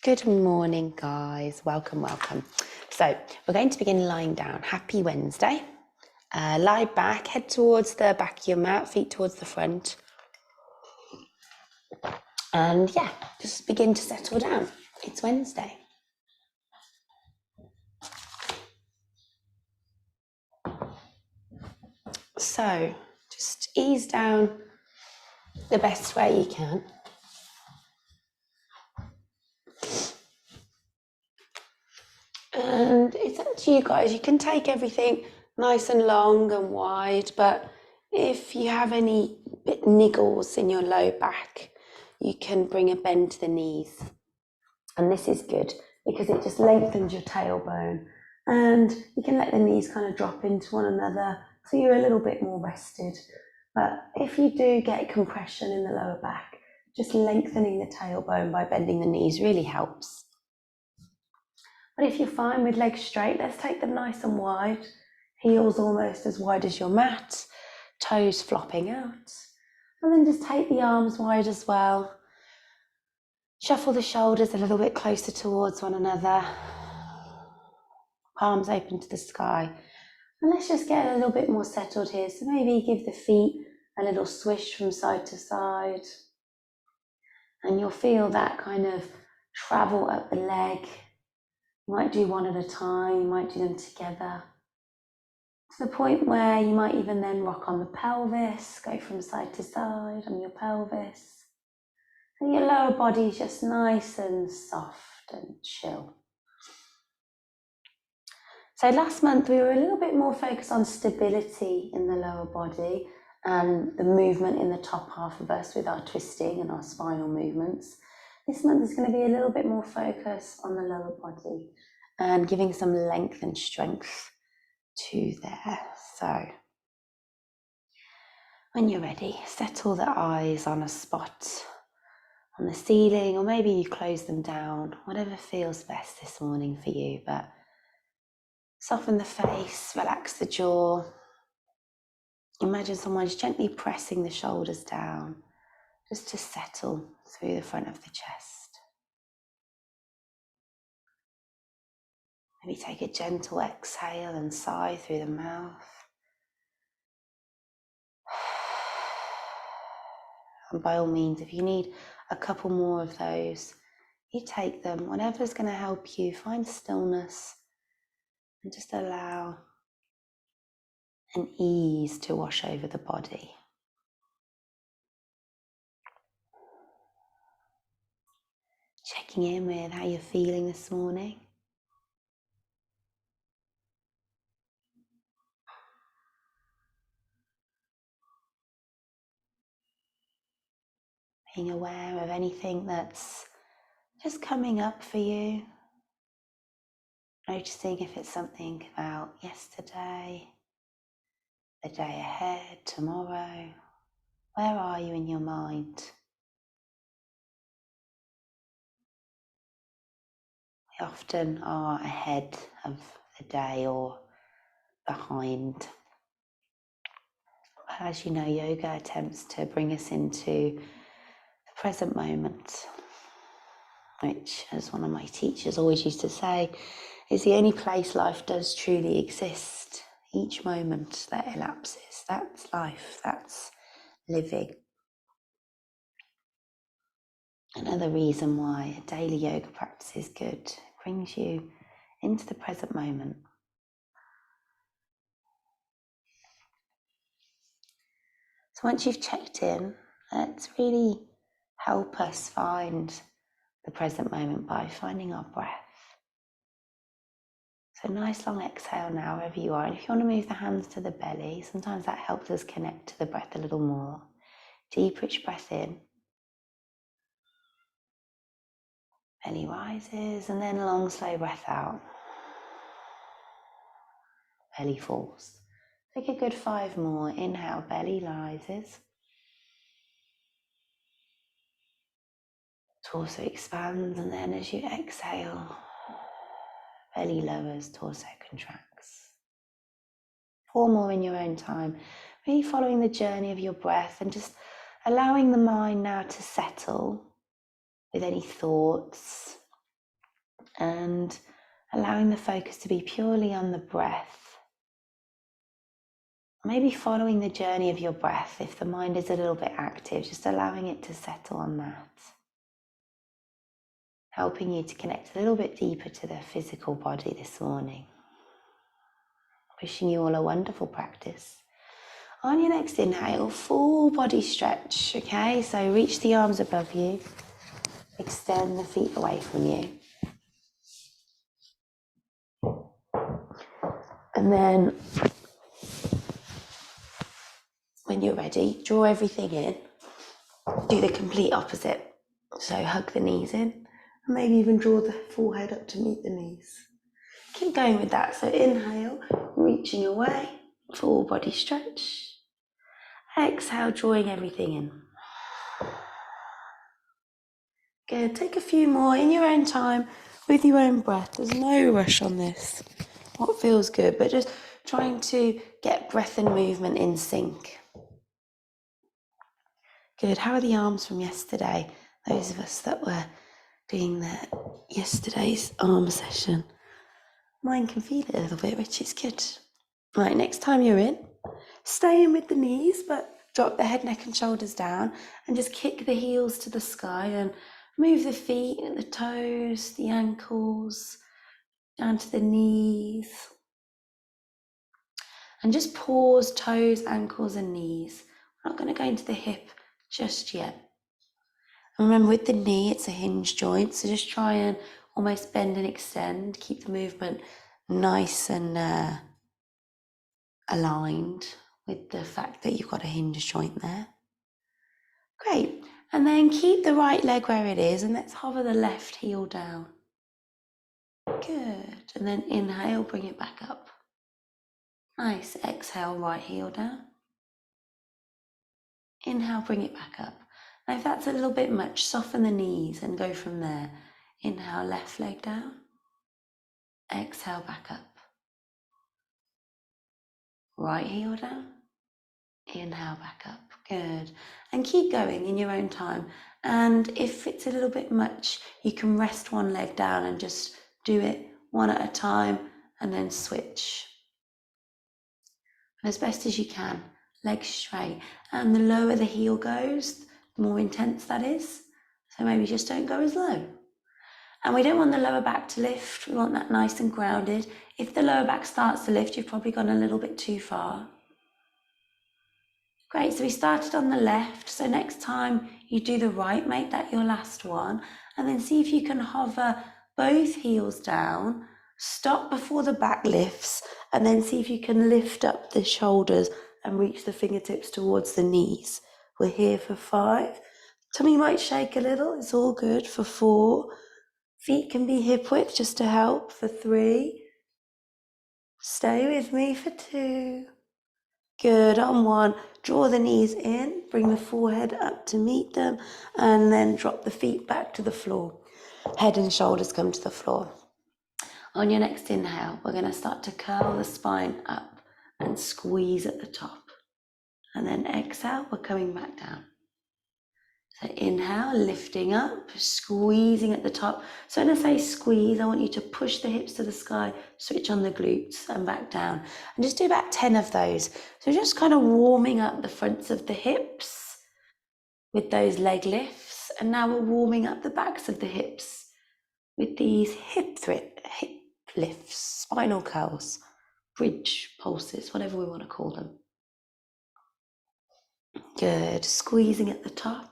Good morning, guys. Welcome. So we're going to begin lying down. Happy Wednesday. Lie back, head towards the back of your mat, feet towards the front. And yeah, just begin to settle down. It's Wednesday. So just ease down the best way you can. And it's up to you guys. You can take everything nice and long and wide, but if you have any bit niggles in your low back, you can bring a bend to the knees. And this is good because it just lengthens your tailbone, and you can let the knees kind of drop into one another so you're a little bit more rested. But if you do get compression in the lower back, just lengthening the tailbone by bending the knees really helps. But if you're fine with legs straight, let's take them nice and wide, heels almost as wide as your mat, toes flopping out, and then just take the arms wide as well. Shuffle the shoulders a little bit closer towards one another, palms open to the sky, and let's just get a little bit more settled here. So maybe give the feet a little swish from side to side, and you'll feel that kind of travel up the leg. You might do one at a time, you might do them together, to the point where you might even then rock on the pelvis, go from side to side on your pelvis. And your lower body is just nice and soft and chill. So last month we were a little bit more focused on stability in the lower body and the movement in the top half of us with our twisting and our spinal movements. This month is going to be a little bit more focus on the lower body and giving some length and strength to there. So when you're ready, settle the eyes on a spot on the ceiling, or maybe you close them down, whatever feels best this morning for you. But soften the face, relax the jaw. Imagine someone's gently pressing the shoulders down just to settle through the front of the chest. Maybe take a gentle exhale and sigh through the mouth. And by all means, if you need a couple more of those, you take them. Whatever's going to help you find stillness and just allow an ease to wash over the body. Checking in with how you're feeling this morning. Being aware of anything that's just coming up for you. Noticing if it's something about yesterday, the day ahead, tomorrow. Where are you in your mind? We often are ahead of the day or behind. As you know, yoga attempts to bring us into the present moment, which, as one of my teachers always used to say, is the only place life does truly exist. Each moment that elapses, that's life, that's living. Another reason why a daily yoga practice is good, it brings you into the present moment. So once you've checked in, let's really help us find the present moment by finding our breath. So nice long exhale now, wherever you are. And if you want to move the hands to the belly, sometimes that helps us connect to the breath a little more. Deep, rich breath in. Belly rises, and then a long, slow breath out. Belly falls. Take a good 5 more. Inhale, belly rises. Torso expands, and then as you exhale, belly lowers, torso contracts. 4 more in your own time. Really following the journey of your breath and just allowing the mind now to settle with any thoughts, and allowing the focus to be purely on the breath. Maybe following the journey of your breath. If the mind is a little bit active, just allowing it to settle on that. Helping you to connect a little bit deeper to the physical body this morning. Wishing you all a wonderful practice. On your next inhale, full body stretch, okay? So reach the arms above you, extend the feet away from you. And then, when you're ready, draw everything in. Do the complete opposite. So hug the knees in, and maybe even draw the forehead up to meet the knees. Keep going with that. So inhale, reaching away, full body stretch. Exhale, drawing everything in. Good. Take a few more in your own time, with your own breath. There's no rush on this. What feels good, but just trying to get breath and movement in sync. Good. How are the arms from yesterday? Those of us that were doing yesterday's arm session. Mine can feel it a little bit, which is good. Right, next time you're in, stay in with the knees, but drop the head, neck and shoulders down and just kick the heels to the sky and move the feet and the toes, the ankles, down to the knees. And just pause toes, ankles and knees. We're not going to go into the hip just yet. And remember, with the knee, it's a hinge joint, so just try and almost bend and extend. Keep the movement nice and aligned with the fact that you've got a hinge joint there. Great. And then keep the right leg where it is, and let's hover the left heel down. Good. And then inhale, bring it back up. Nice. Exhale, right heel down. Inhale, bring it back up. Now if that's a little bit much, soften the knees and go from there. Inhale, left leg down. Exhale, back up. Right heel down. Inhale, back up. Good. And keep going in your own time. And if it's a little bit much, you can rest one leg down and just do it one at a time and then switch. As best as you can, legs straight. And the lower the heel goes, the more intense that is. So maybe just don't go as low. And we don't want the lower back to lift. We want that nice and grounded. If the lower back starts to lift, you've probably gone a little bit too far. Great, so we started on the left. So next time you do the right, make that your last one. And then see if you can hover both heels down, stop before the back lifts, and then see if you can lift up the shoulders and reach the fingertips towards the knees. We're here for 5. Tummy might shake a little, it's all good. For 4. Feet can be hip width just to help. For 3. Stay with me for 2. Good. On 1, draw the knees in, bring the forehead up to meet them, and then drop the feet back to the floor. Head and shoulders come to the floor. On your next inhale, we're going to start to curl the spine up and squeeze at the top. And then exhale, we're coming back down. So inhale, lifting up, squeezing at the top. So when I say squeeze, I want you to push the hips to the sky, switch on the glutes and back down. And just do about 10 of those. So just kind of warming up the fronts of the hips with those leg lifts. And now we're warming up the backs of the hips with these hip lifts, spinal curls, bridge pulses, whatever we want to call them. Good. Squeezing at the top.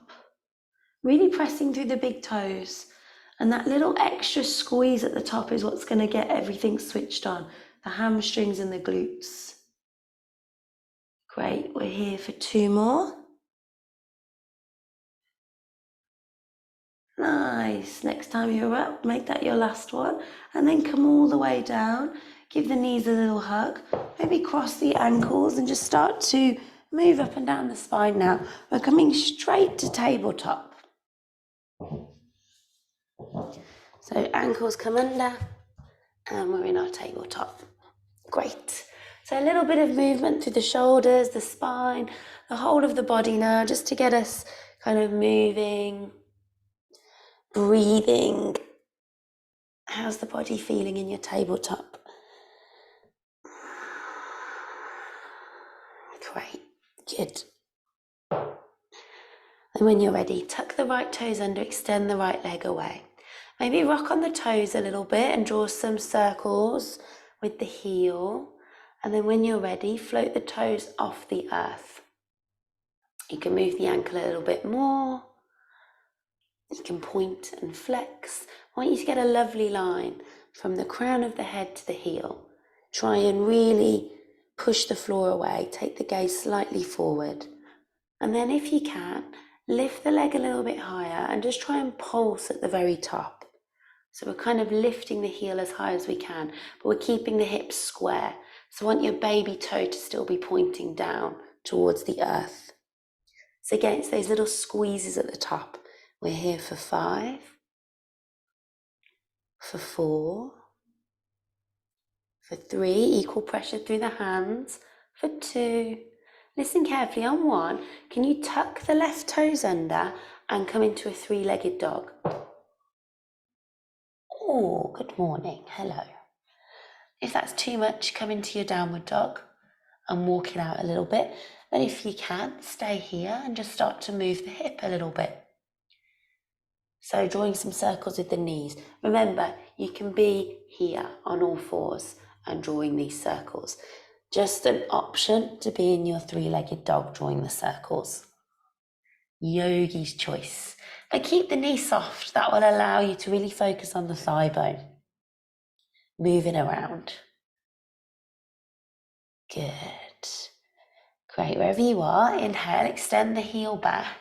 Really pressing through the big toes, and that little extra squeeze at the top is what's going to get everything switched on, the hamstrings and the glutes. Great, we're here for 2 more. Nice. Next time you're up, make that your last one, and then come all the way down. Give the knees a little hug, maybe cross the ankles and just start to move up and down the spine now. We're coming straight to tabletop. So ankles come under and we're in our tabletop. Great. So a little bit of movement through the shoulders, the spine, the whole of the body now, just to get us kind of moving, breathing, How's the body feeling in your tabletop? Great, good. And when you're ready, tuck the right toes under, extend the right leg away. Maybe rock on the toes a little bit and draw some circles with the heel. And then when you're ready, float the toes off the earth. You can move the ankle a little bit more. You can point and flex. I want you to get a lovely line from the crown of the head to the heel. Try and really push the floor away. Take the gaze slightly forward. And then if you can, lift the leg a little bit higher and just try and pulse at the very top. So we're kind of lifting the heel as high as we can, but we're keeping the hips square. So I want your baby toe to still be pointing down towards the earth. So again, it's those little squeezes at the top. We're here for 5, for 4, for 3, equal pressure through the hands, for 2. Listen carefully, on 1, can you tuck the left toes under and come into a 3-legged dog? Oh, good morning, hello. If that's too much, come into your downward dog and walk it out a little bit. Then if you can, stay here and just start to move the hip a little bit. So drawing some circles with the knees. Remember, you can be here on all fours and drawing these circles. Just an option to be in your 3-legged dog drawing the circles. Yogi's choice. But keep the knee soft. That will allow you to really focus on the thigh bone. Moving around. Good. Great. Wherever you are, inhale, extend the heel back.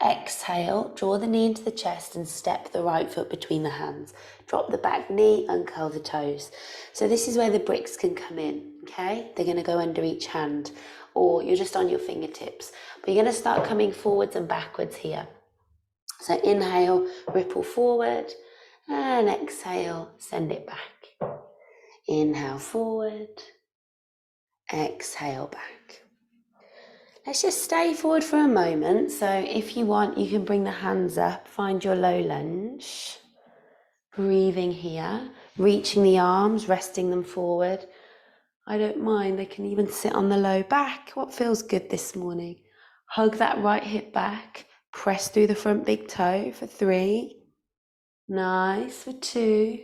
Exhale, draw the knee into the chest and step the right foot between the hands. Drop the back knee, uncurl the toes. So this is where the bricks can come in, okay? They're going to go under each hand, or you're just on your fingertips. But you're going to start coming forwards and backwards here. So inhale, ripple forward, and exhale, send it back. Inhale forward, exhale back. Let's just stay forward for a moment. So if you want, you can bring the hands up, find your low lunge. Breathing here, reaching the arms, resting them forward. I don't mind, they can even sit on the low back. What feels good this morning? Hug that right hip back, press through the front big toe for 3. Nice, for 2.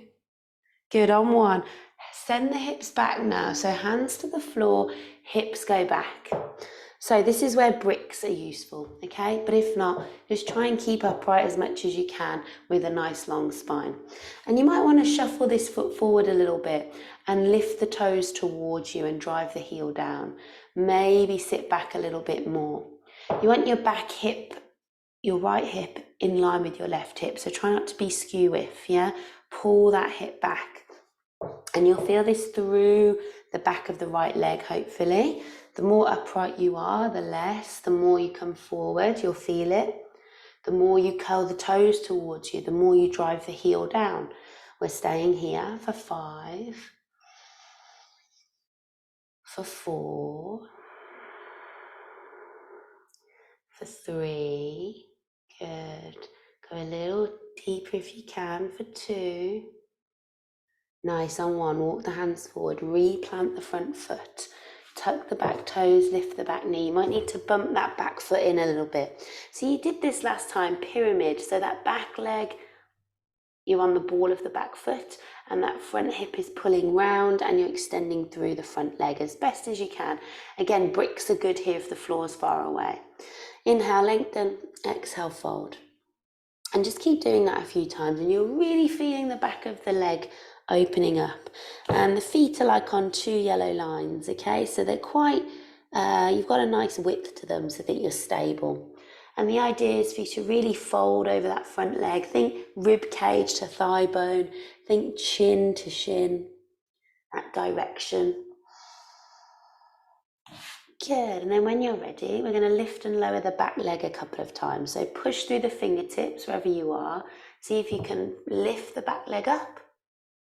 Good, on 1. Send the hips back now. So hands to the floor, hips go back. So this is where bricks are useful, okay? But if not, just try and keep upright as much as you can with a nice long spine. And you might want to shuffle this foot forward a little bit and lift the toes towards you and drive the heel down. Maybe sit back a little bit more. You want your back hip, your right hip in line with your left hip. So try not to be skew-whiff, yeah? Pull that hip back. And you'll feel this through the back of the right leg, hopefully. The more upright you are, the less. The more you come forward, you'll feel it. The more you curl the toes towards you, the more you drive the heel down. We're staying here for 5, for 4, for 3. Good. Go a little deeper if you can for 2. Nice, on 1, walk the hands forward, replant the front foot. Tuck the back toes, lift the back knee. You might need to bump that back foot in a little bit. So you did this last time, pyramid. So that back leg, you're on the ball of the back foot, and that front hip is pulling round and you're extending through the front leg as best as you can. Again, bricks are good here if the floor is far away. Inhale, lengthen, exhale, fold. And just keep doing that a few times and you're really feeling the back of the leg opening up, and the feet are like on 2 yellow lines, okay? So they're quite, you've got a nice width to them so that you're stable. And the idea is for you to really fold over that front leg. Think rib cage to thigh bone, think chin to shin, that direction. Good, and then when you're ready, we're going to lift and lower the back leg a couple of times. So push through the fingertips wherever you are. See if you can lift the back leg up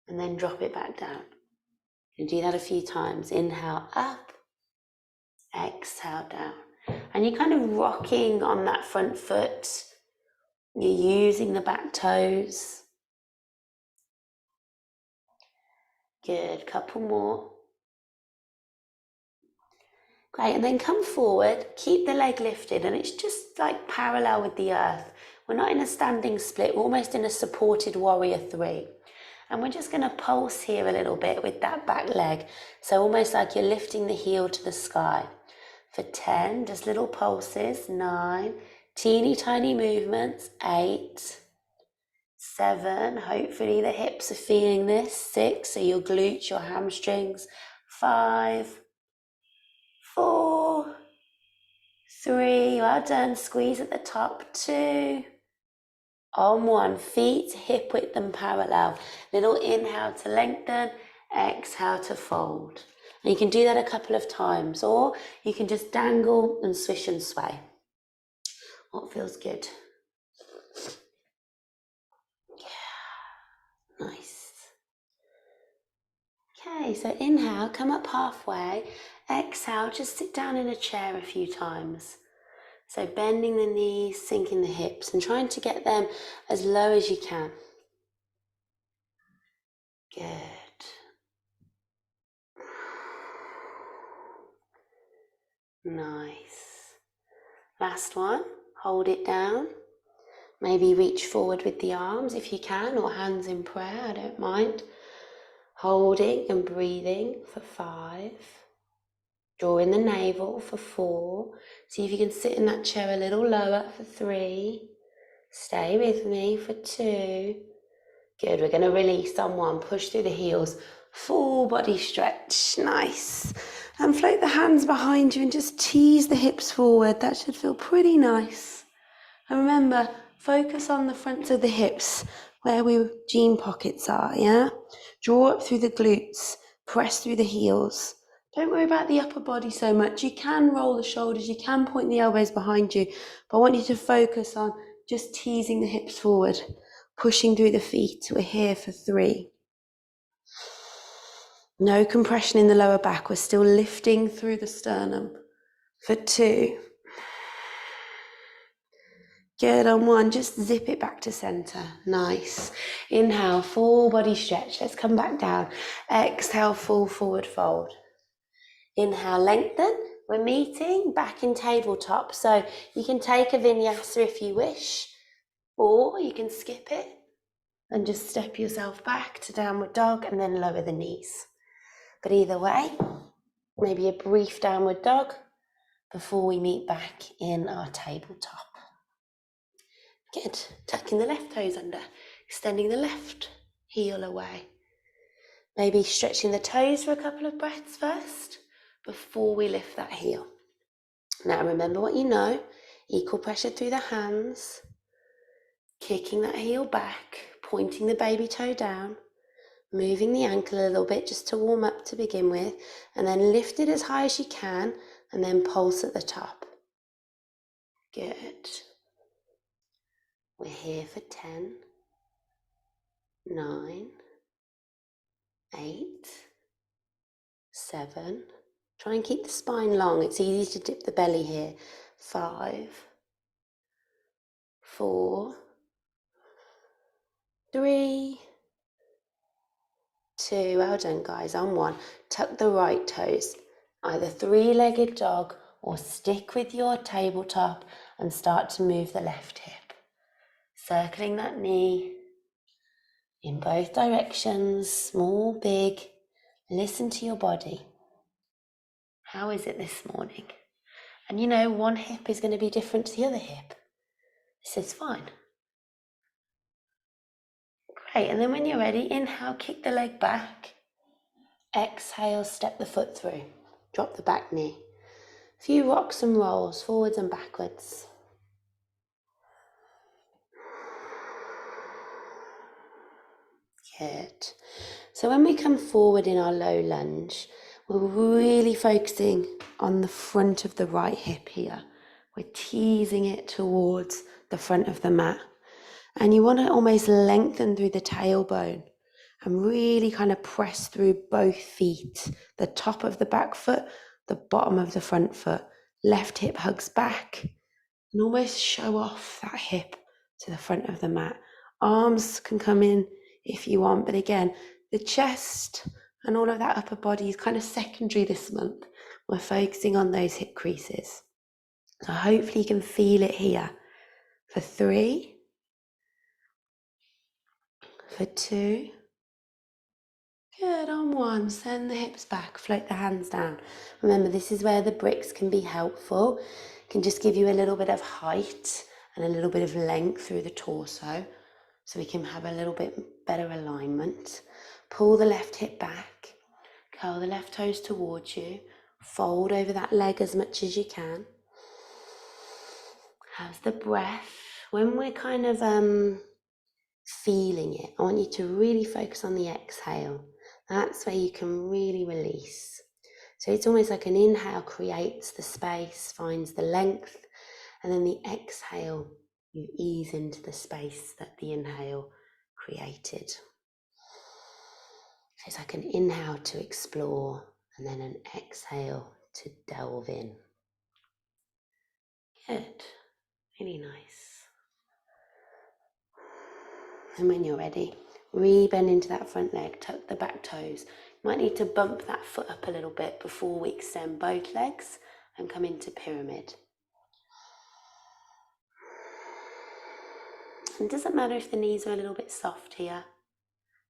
and then drop it back down. You do that a few times. Inhale up, exhale down. And you're kind of rocking on that front foot. You're using the back toes. Good, couple more. Great, and then come forward, keep the leg lifted, and it's just like parallel with the earth. We're not in a standing split, we're almost in a supported warrior 3. And we're just going to pulse here a little bit with that back leg. So almost like you're lifting the heel to the sky. For 10, just little pulses. 9, teeny tiny movements. 8, 7, hopefully the hips are feeling this. 6, so your glutes, your hamstrings. 5, 4, 3, well done. Squeeze at the top. 2, on 1, feet hip width and parallel. Little inhale to lengthen, exhale to fold. And you can do that a couple of times, or you can just dangle and swish and sway. What feels good? Yeah, nice. Okay, so inhale, come up halfway. Exhale, just sit down in a chair a few times. So bending the knees, sinking the hips, and trying to get them as low as you can. Good. Nice. Last one, hold it down. Maybe reach forward with the arms if you can, or hands in prayer, I don't mind. Holding and breathing for 5. Draw in the navel for 4. See if you can sit in that chair a little lower for 3. Stay with me for 2. Good, we're going to release on 1. Push through the heels. Full body stretch. Nice. And float the hands behind you and just tease the hips forward. That should feel pretty nice. And remember, focus on the fronts of the hips where jean pockets are, yeah? Draw up through the glutes. Press through the heels. Don't worry about the upper body so much. You can roll the shoulders. You can point the elbows behind you. But I want you to focus on just teasing the hips forward. Pushing through the feet. We're here for 3. No compression in the lower back. We're still lifting through the sternum. For 2. Good, on 1. Just zip it back to center. Nice. Inhale, full body stretch. Let's come back down. Exhale, full forward fold. Inhale, lengthen. We're meeting back in tabletop. So you can take a vinyasa if you wish, or you can skip it and just step yourself back to downward dog and then lower the knees. But either way, maybe a brief downward dog before we meet back in our tabletop. Good. Tucking the left toes under, extending the left heel away. Maybe stretching the toes for a couple of breaths first before we lift that heel. Now remember what you know, equal pressure through the hands, kicking that heel back, pointing the baby toe down, moving the ankle a little bit just to warm up to begin with, and then lift it as high as you can, and then pulse at the top. Good. We're here for 10, 9, 8, 7. Try and keep the spine long. It's easy to dip the belly here. 5, 4, 3, 2. Well done, guys. On 1. Tuck the right toes. Either 3-legged dog or stick with your tabletop and start to move the left hip. Circling that knee in both directions, small, big. Listen to your body. How is it this morning? And you know, one hip is going to be different to the other hip. This is fine. Great, and then when you're ready, inhale, kick the leg back. Exhale, step the foot through. Drop the back knee. A few rocks and rolls, forwards and backwards. Good. So when we come forward in our low lunge, we're really focusing on the front of the right hip here. We're teasing it towards the front of the mat. And you want to almost lengthen through the tailbone and really kind of press through both feet, the top of the back foot, the bottom of the front foot. Left hip hugs back and almost show off that hip to the front of the mat. Arms can come in if you want, but again, the chest And all of that upper body is kind of secondary this month. We're focusing on those hip creases. So hopefully you can feel it here. For 3, for 2, good, on 1, send the hips back, float the hands down. Remember, this is where the bricks can be helpful. It can just give you a little bit of height and a little bit of length through the torso, so we can have a little bit better alignment. Pull the left hip back, curl the left toes towards you, fold over that leg as much as you can. How's the breath? When we're kind of feeling it, I want you to really focus on the exhale. That's where you can really release. So it's almost like an inhale creates the space, finds the length, and then the exhale, you ease into the space that the inhale created. So it's like an inhale to explore and then an exhale to delve in. Good, really nice. And when you're ready, re-bend into that front leg, tuck the back toes. You might need to bump that foot up a little bit before we extend both legs and come into pyramid. And it doesn't matter if the knees are a little bit soft here.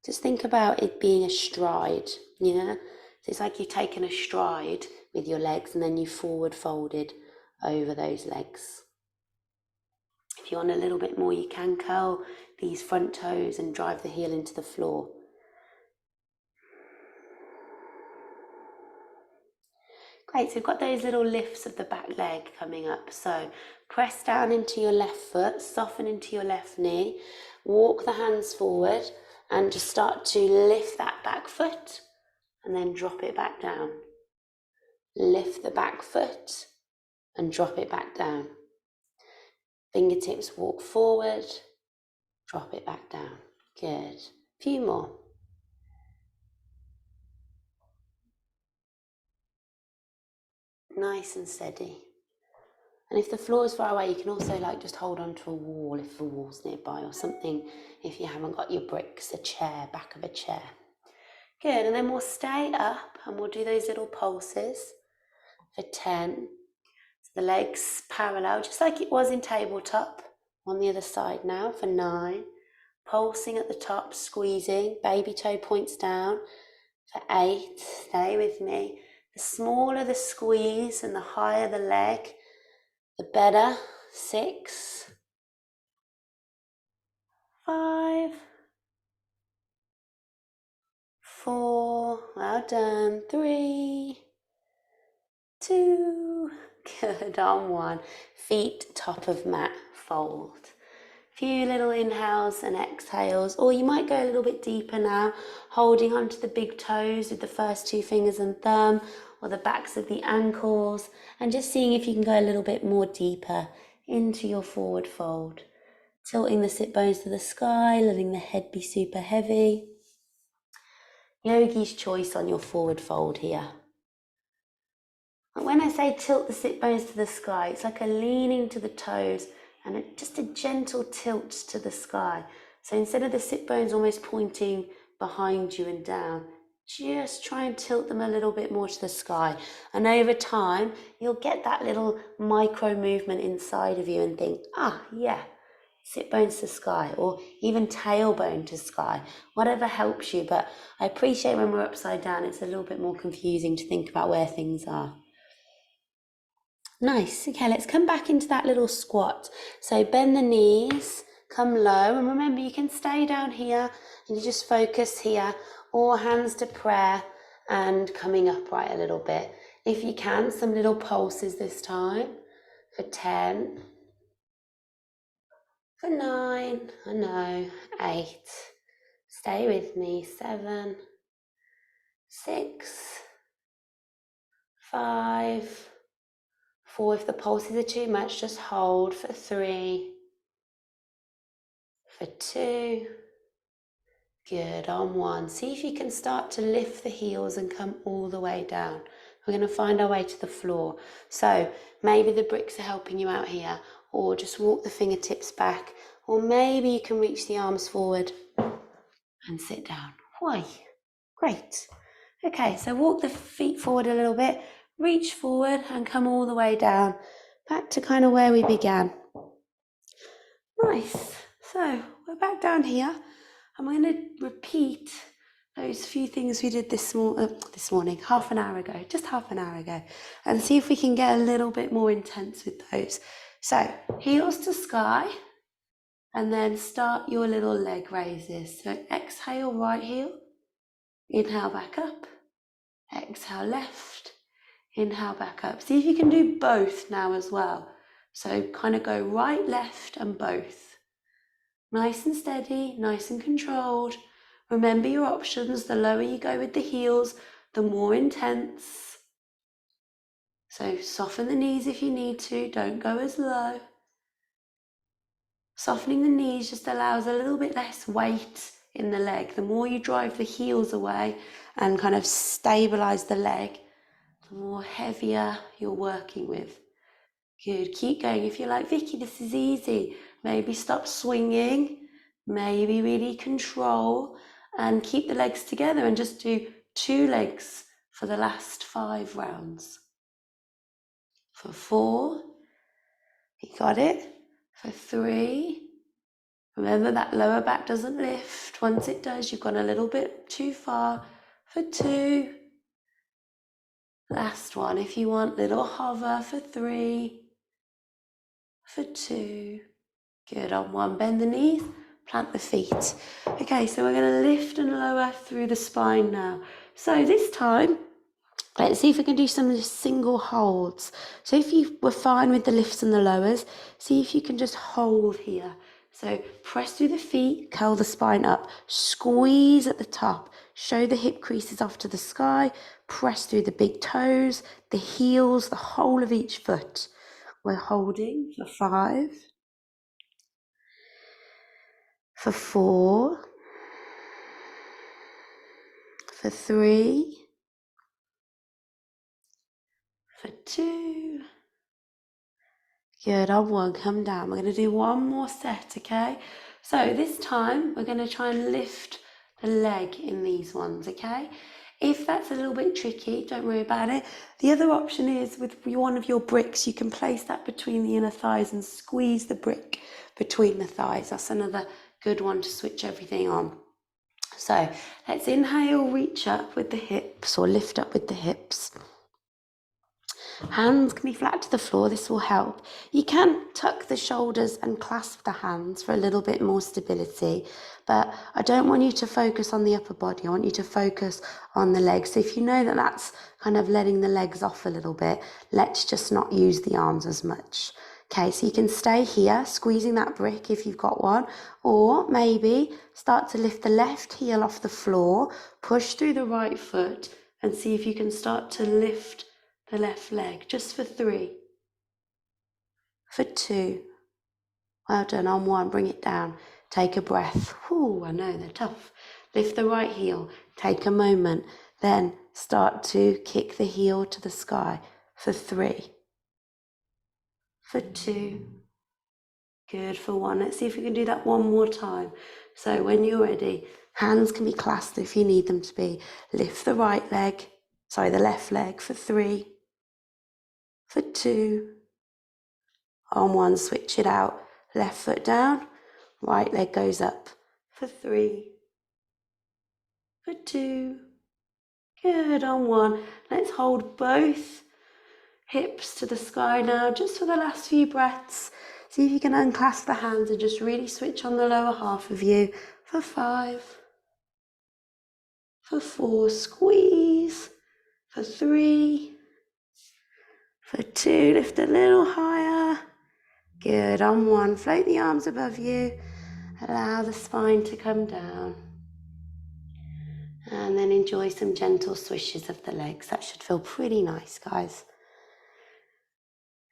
Just think about it being a stride, you know? So it's like you've taken a stride with your legs and then you forward folded over those legs. If you want a little bit more, you can curl these front toes and drive the heel into the floor. Great, so we've got those little lifts of the back leg coming up. So press down into your left foot, soften into your left knee, walk the hands forward and just start to lift that back foot and then drop it back down. Lift the back foot and drop it back down. Fingertips walk forward, drop it back down. Good. Few more. Nice and steady. And if the floor is far away, you can also just hold on to a wall if the wall's nearby, or something if you haven't got your bricks, a chair, back of a chair. Good, and then we'll stay up and we'll do those little pulses for 10. So the legs parallel, just like it was in tabletop. On the other side now for 9. Pulsing at the top, squeezing, baby toe points down for 8. Stay with me. The smaller the squeeze and the higher the leg, the better. 6, 5, 4, well done. 3, 2, good, on 1. Feet top of mat, fold. Few little inhales and exhales, or you might go a little bit deeper now, holding onto the big toes with the first 2 fingers and thumb, or the backs of the ankles, and just seeing if you can go a little bit more deeper into your forward fold. Tilting the sit bones to the sky, letting the head be super heavy. Yogi's choice on your forward fold here. And when I say tilt the sit bones to the sky, it's like a leaning to the toes and just a gentle tilt to the sky. So instead of the sit bones almost pointing behind you and down, just try and tilt them a little bit more to the sky. And over time, you'll get that little micro movement inside of you and think, yeah, sit bones to sky, or even tailbone to sky, whatever helps you. But I appreciate when we're upside down, it's a little bit more confusing to think about where things are. Nice. Okay, let's come back into that little squat. So bend the knees, come low, and remember you can stay down here and you just focus here, or hands to prayer and coming upright a little bit. If you can, some little pulses this time for 10, for 9, I know, 8, stay with me, 7, 6, 5, 4, if the pulses are too much, just hold for 3, for 2, good, on 1. See if you can start to lift the heels and come all the way down. We're going to find our way to the floor. So maybe the bricks are helping you out here, or just walk the fingertips back, or maybe you can reach the arms forward and sit down. Why? Great. Okay, so walk the feet forward a little bit, reach forward and come all the way down, back to kind of where we began. Nice. So we're back down here. I'm going to repeat those few things we did this morning, half an hour ago, just half an hour ago, and see if we can get a little bit more intense with those. So heels to sky, and then start your little leg raises. So exhale, right heel, inhale back up, exhale left, inhale back up. See if you can do both now as well. So kind of go right, left, and both. Nice and steady, nice and controlled. Remember your options. The lower you go with the heels, the more intense. So soften the knees if you need to. Don't go as low. Softening the knees just allows a little bit less weight in the leg. The more you drive the heels away and kind of stabilize the leg, the more heavier you're working with. Good. Keep going. If you're like, Vicky, this is easy, maybe stop swinging, maybe really control and keep the legs together and just do 2 legs for the last 5 rounds. For 4, you got it. For 3, remember that lower back doesn't lift. Once it does, you've gone a little bit too far. For 2, last one if you want, little hover. For 3, for 2, good. On 1, bend the knees, plant the feet. Okay, so we're going to lift and lower through the spine now. So this time, let's see if we can do some single holds. So if you were fine with the lifts and the lowers, see if you can just hold here. So press through the feet, curl the spine up, squeeze at the top, show the hip creases off to the sky, press through the big toes, the heels, the whole of each foot. We're holding for 5, for 4, for 3, for 2. Good, on 1, come down. We're going to do 1 more set, okay? So this time we're going to try and lift the leg in these ones, okay? If that's a little bit tricky, don't worry about it. The other option is with one of your bricks, you can place that between the inner thighs and squeeze the brick between the thighs. That's another good one to switch everything on. So let's inhale, reach up with the hips or lift up with the hips. Hands can be flat to the floor, this will help. You can tuck the shoulders and clasp the hands for a little bit more stability, but I don't want you to focus on the upper body, I want you to focus on the legs. So if you know that that's kind of letting the legs off a little bit, let's just not use the arms as much. Okay, so you can stay here, squeezing that brick if you've got one, or maybe start to lift the left heel off the floor, push through the right foot, and see if you can start to lift the left leg, just for 3, for 2, well done. On 1, bring it down, take a breath. Ooh, I know they're tough. Lift the right heel, take a moment, then start to kick the heel to the sky for 3, for 2, good. For 1, let's see if we can do that 1 more time. So when you're ready, hands can be clasped if you need them to be. Lift the the left leg for 3, for 2, on 1, switch it out, left foot down, right leg goes up for 3, for 2, good. On 1, let's hold both hips to the sky now, just for the last few breaths. See if you can unclasp the hands and just really switch on the lower half of you for 5, for 4, squeeze, for 3, for 2, lift a little higher, good. On 1, float the arms above you, allow the spine to come down. And then enjoy some gentle swishes of the legs. That should feel pretty nice, guys.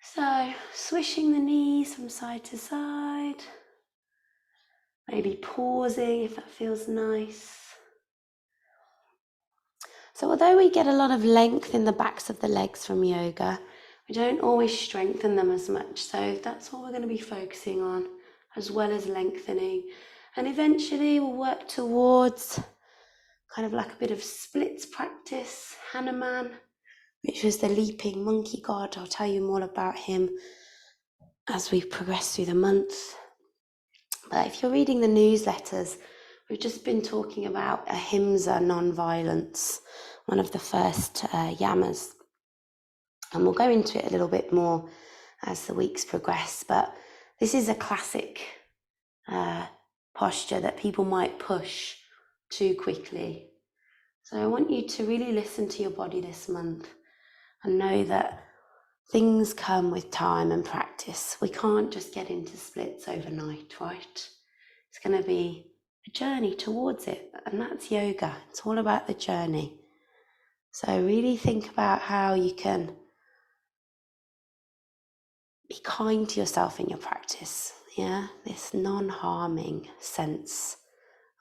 So, swishing the knees from side to side. Maybe pausing if that feels nice. So although we get a lot of length in the backs of the legs from yoga, we don't always strengthen them as much. So that's what we're going to be focusing on, as well as lengthening. And eventually we'll work towards kind of like a bit of splits practice, Hanuman, which was the leaping monkey god. I'll tell you more about him as we progress through the month. But if you're reading the newsletters, we've just been talking about ahimsa, non-violence, one of the first yamas. And we'll go into it a little bit more as the weeks progress. But this is a classic posture that people might push too quickly. So I want you to really listen to your body this month and know that things come with time and practice. We can't just get into splits overnight, right? It's going to be a journey towards it, and that's yoga. It's all about the journey. So really think about how you can be kind to yourself in your practice. Yeah, this non-harming sense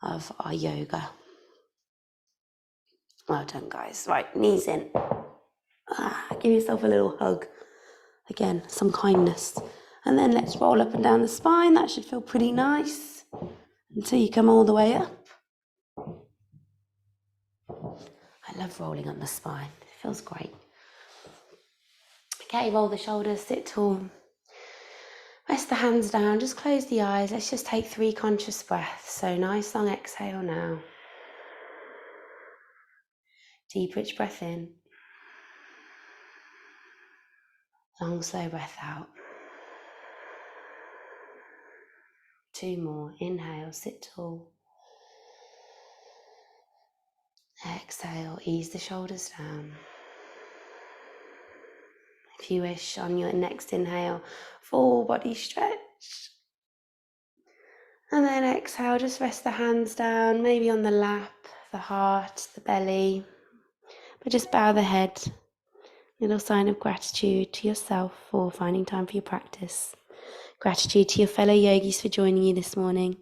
of our yoga. Well done, guys. Right, knees in. Give yourself a little hug. Again, some kindness. And then let's roll up and down the spine. That should feel pretty nice until you come all the way up. I love rolling on the spine. It feels great. Okay, roll the shoulders, sit tall. Rest the hands down, just close the eyes. Let's just take 3 conscious breaths. So nice long exhale now. Deep, rich breath in. Long, slow breath out. 2 more. Inhale, sit tall. Exhale, ease the shoulders down. If you wish, on your next inhale, full body stretch. And then exhale, just rest the hands down, maybe on the lap, the heart, the belly. But just bow the head. Little sign of gratitude to yourself for finding time for your practice. Gratitude to your fellow yogis for joining you this morning.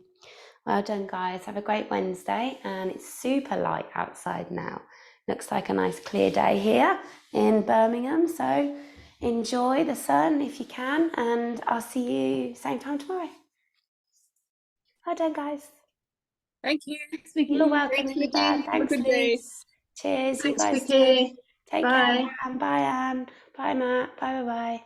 Well done, guys. Have a great Wednesday. And it's super light outside now. Looks like a nice clear day here in Birmingham. So enjoy the sun if you can. And I'll see you same time tomorrow. Well done, guys. Thank you. You're welcome. Thanks, Vicky. Thanks, Have a good day. Liz. Cheers. Thanks, You guys Vicky. too. Take care. Bye, Anne. Bye, Matt. Bye.